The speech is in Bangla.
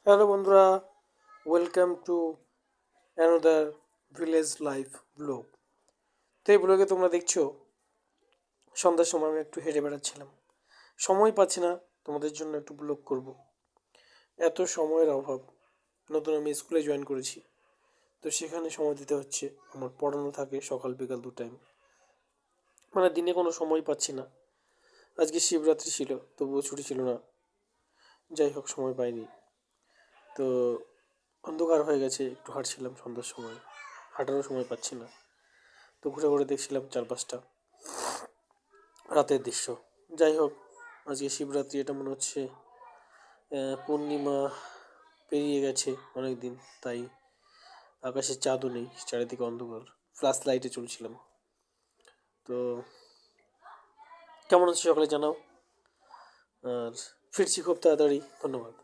হ্যালো বন্ধুরা, welcome to another village life blog. তো এই ব্লগে তোমরা দেখছো সন্ধ্যার সময় আমি একটু হেঁটে বেড়াচ্ছিলাম। সময় পাচ্ছি না তোমাদের জন্য একটু ব্লগ করব, এত সময়ের অভাব। নতুন আমি স্কুলে জয়েন করেছি, তো সেখানে সময় দিতে হচ্ছে। আমার পড়ানো থাকে সকাল বিকাল 2 টাইম, মানে দিনে কোনো সময় পাচ্ছি না। আজকে শিবরাত্রি ছিল, তবুও ছুটি ছিল না। যাই হোক, সময় পাইনি। তো অন্ধকার হয়ে গেছে, একটু হাঁটছিলাম সন্ধ্যার সময়, হাঁটারও সময় পাচ্ছি না। তো ঘুরে ঘুরে দেখছিলাম চারপাশটা, রাতের দৃশ্য। যাই হোক, আজকে শিবরাত্রি, এটা মনে হচ্ছে পূর্ণিমা পেরিয়ে গেছে অনেক দিন, তাই আকাশে চাঁদও নেই, চারিদিকে অন্ধকার। ফ্ল্যাশ লাইটে চলছিলাম। তো কেমন হচ্ছে সকালে জানাও, আর ফিরছি খুব তাড়াতাড়ি। ধন্যবাদ।